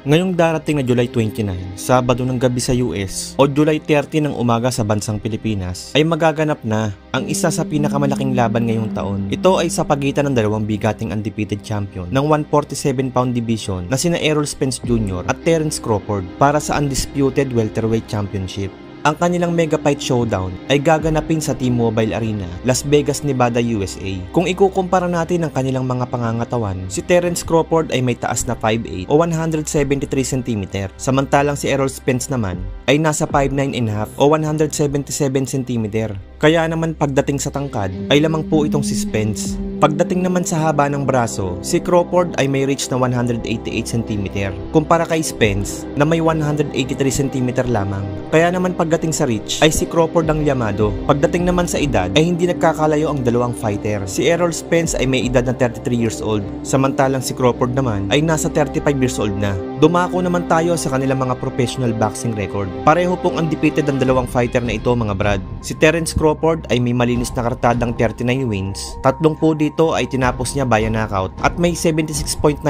Ngayong darating na July 29, Sabado ng gabi sa US o July 30 ng umaga sa bansang Pilipinas ay magaganap na ang isa sa pinakamalaking laban ngayong taon. Ito ay sa pagitan ng dalawang bigating undefeated champion ng 147-pound division na sina Errol Spence Jr. at Terence Crawford para sa undisputed welterweight championship. Ang kanilang mega fight showdown ay gaganapin sa T-Mobile Arena, Las Vegas, Nevada, USA. Kung ikukumpara natin ang kanilang mga pangangatawan, si Terence Crawford ay may taas na 5'8" o 173 cm, samantalang si Errol Spence naman ay nasa 5'9.5" o 177 cm. Kaya naman pagdating sa tangkad ay lamang po itong si Spence. Pagdating naman sa haba ng braso, si Crawford ay may reach na 188 cm kumpara kay Spence na may 183 cm lamang. Kaya naman pagdating sa reach ay si Crawford ang yamado. Pagdating naman sa edad ay hindi nagkakalayo ang dalawang fighter. Si Errol Spence ay may edad na 33 years old, samantalang si Crawford naman ay nasa 35 years old na. Dumako naman tayo sa kanilang mga professional boxing record. Pareho pong undefeated ang dalawang fighter na ito mga brad. Si Terence Crawford ay may malinis na kartadang 39 wins, 3 po dito ay tinapos niya via knockout at may 76.92%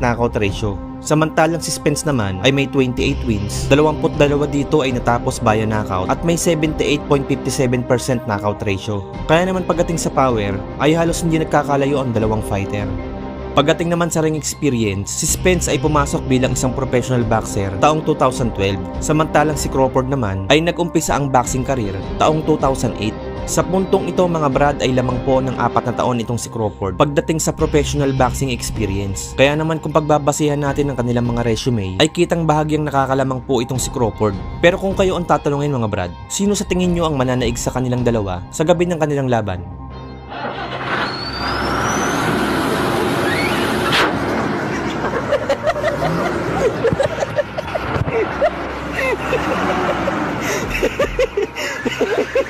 knockout ratio. Samantalang si Spence naman ay may 28 wins, 22 dito ay natapos via knockout at may 78.57% knockout ratio. Kaya naman pagdating sa power ay halos hindi nagkakalayo ang dalawang fighter. Pagdating naman sa ring experience, si Spence ay pumasok bilang isang professional boxer taong 2012, samantalang si Crawford naman ay nag-umpisa ang boxing career taong 2008. Sa puntong ito mga brad ay lamang po ng 4 na taon itong si Crawford pagdating sa professional boxing experience. Kaya naman kung pagbabasihan natin ang kanilang mga resume ay kitang bahagyang nakakalamang po itong si Crawford. Pero kung kayo ang tatanungin mga brad, sino sa tingin nyo ang mananaig sa kanilang dalawa sa gabi ng kanilang laban?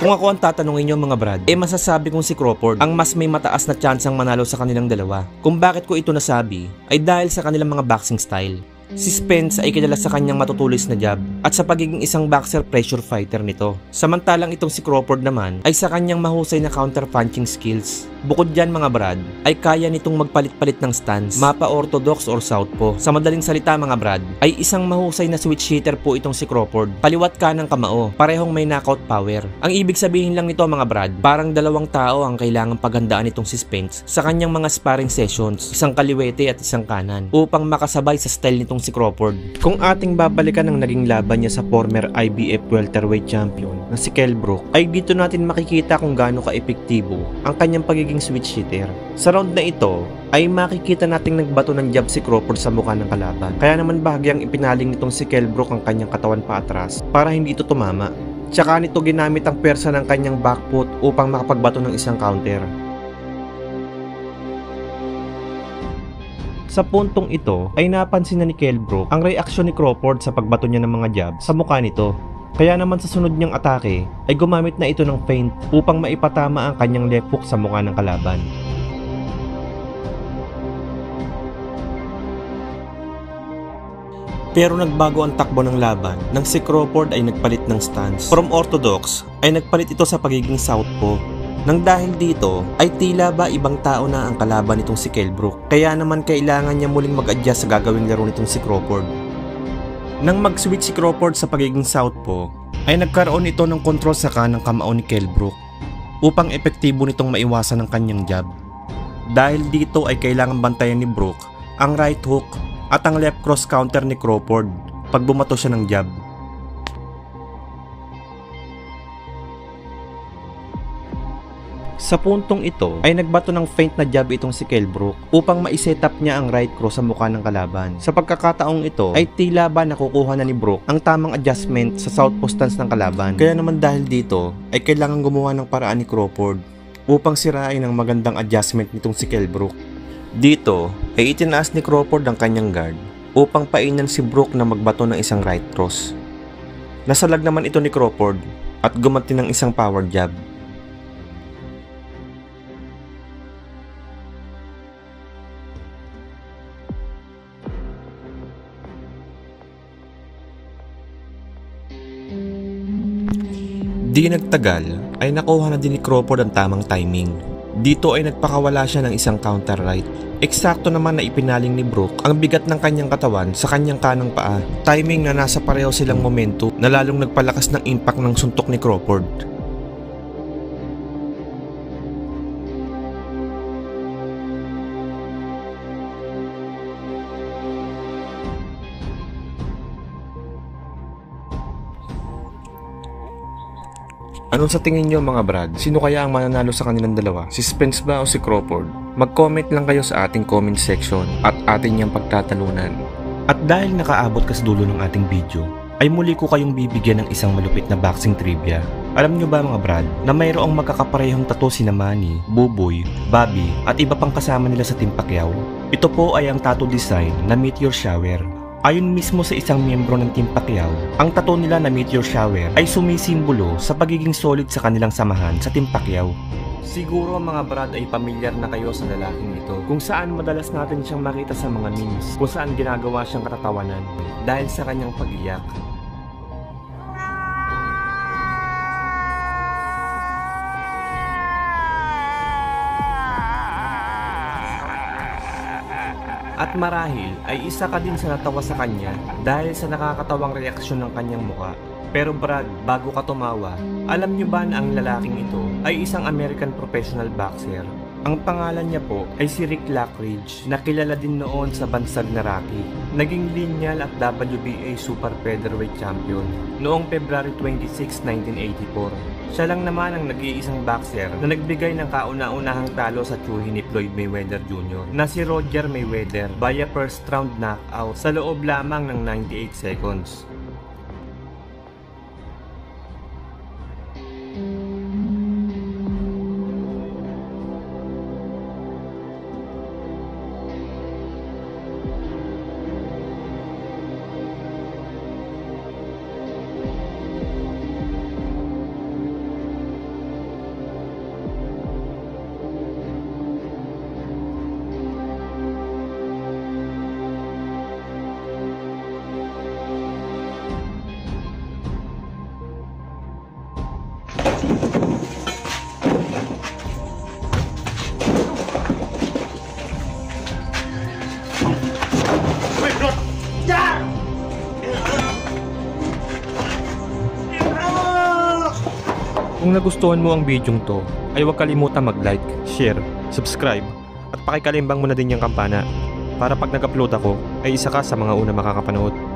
Kung ako ang tatanungin nyo mga brad, masasabi kong si Crawford ang mas may mataas na tsansang manalo sa kanilang dalawa. Kung bakit ko ito nasabi, ay dahil sa kanilang mga boxing style. Si Spence ay kilala sa kanyang matutulis na jab at sa pagiging isang boxer pressure fighter nito. Samantalang itong si Crawford naman ay sa kanyang mahusay na counter punching skills. Bukod dyan mga brad, ay kaya nitong magpalit-palit ng stance, mapa orthodox or southpaw. Sa madaling salita mga brad, ay isang mahusay na switch hitter po itong si Crawford. Kaliwat kanang kamao, parehong may knockout power. Ang ibig sabihin lang nito mga brad, parang dalawang tao ang kailangang paghandaan itong si Spence sa kanyang mga sparring sessions, isang kaliwete at isang kanan, upang makasabay sa style nitong si Crawford. Kung ating babalikan ang naging laban niya sa former IBF welterweight champion na si Kell Brook, ay dito natin makikita kung gaano ka-epektibo ang kanyang pagiging switch hitter. Sa round na ito ay makikita nating nagbato ng jab si Crawford sa mukha ng kalaban. Kaya naman bahagyang ipinaling nitong si Kell Brook ang kanyang katawan pa atras para hindi ito tumama. Tsaka nito ginamit ang pwersa ng kanyang back foot upang makapagbato ng isang counter. Sa puntong ito ay napansin na ni Kell Brook ang reaksyon ni Crawford sa pagbato niya ng mga jab sa mukha nito. Kaya naman sa sunod niyang atake ay gumamit na ito ng feint upang maipatama ang kanyang left hook sa mukha ng kalaban. Pero nagbago ang takbo ng laban nang si Crawford ay nagpalit ng stance. From orthodox ay nagpalit ito sa pagiging southpaw. Nang dahil dito ay tila ba ibang tao na ang kalaban nitong si Kell Brook. Kaya naman kailangan niya muling mag-adjust sa gagawing laro nitong si Crawford. Nang mag-switch si Crawford sa pagiging southpaw, ay nagkaroon ito ng kontrol sa kanang kamao ni Kell Brook upang epektibo nitong maiwasan ang kanyang jab. Dahil dito ay kailangan bantayan ni Brook ang right hook at ang left cross counter ni Crawford pag bumato siya ng jab. Sa puntong ito ay nagbato ng feint na jab itong si Kell Brook upang ma-set up niya ang right cross sa mukha ng kalaban. Sa pagkakataong ito ay tila ba nakukuha na ni Brook ang tamang adjustment sa southpaw stance ng kalaban. Kaya naman dahil dito ay kailangan gumawa ng paraan ni Crawford upang sirain ang magandang adjustment nitong si Kell Brook. Dito ay itinaas ni Crawford ang kanyang guard upang painan si Brook na magbato ng isang right cross. Nasalag naman ito ni Crawford at gumanti ng isang power jab. Di nagtagal ay nakuha na din ni Crawford ang tamang timing. Dito ay nagpakawala siya ng isang counter right. Eksakto naman na ipinaling ni Brook ang bigat ng kanyang katawan sa kanyang kanang paa. Timing na nasa pareho silang momento na lalong nagpalakas ng impact ng suntok ni Crawford. Ano sa tingin nyo mga brad? Sino kaya ang mananalo sa kanilang dalawa? Si Spence ba o si Crawford? Mag-comment lang kayo sa ating comment section at atin niyang pagtatalunan. At dahil nakaabot ka sa dulo ng ating video, ay muli ko kayong bibigyan ng isang malupit na boxing trivia. Alam nyo ba mga brad, na mayroong magkakaparehong tattoo sina Manny, Buboy, Bobby at iba pang kasama nila sa Team Pacquiao? Ito po ay ang tattoo design na Meteor Shower. Ayon mismo sa isang miyembro ng Team Pacquiao, ang tattoo nila na Meteor Shower ay sumisimbolo sa pagiging solid sa kanilang samahan sa Team Pacquiao. Siguro mga brad ay pamilyar na kayo sa lalaking ito, kung saan madalas natin siyang makita sa mga memes, kung saan ginagawa siyang katatawanan dahil sa kanyang pag-iyak. At marahil ay isa ka din sa natawa sa kanya dahil sa nakakatawang reaksyon ng kanyang muka. Pero Brad, bago ka tumawa, alam niyo ba na ang lalaking ito ay isang American professional boxer? Ang pangalan niya po ay si Rick Lockridge na kilala din noon sa bansag na Rocky. Naging lineal at WBA Super Featherweight Champion noong February 26, 1984. Siya lang naman ang nag-iisang boxer na nagbigay ng kauna-unahang talo sa tsuhin ni Floyd Mayweather Jr. na si Roger Mayweather via first round knockout sa loob lamang ng 98 seconds. Kung nagustuhan mo ang bidyong to, ay huwag kalimutan mag-like, share, subscribe, at pakikalimbang mo na din yung kampana para pag nag-upload ako, ay isa ka sa mga una makakapanood.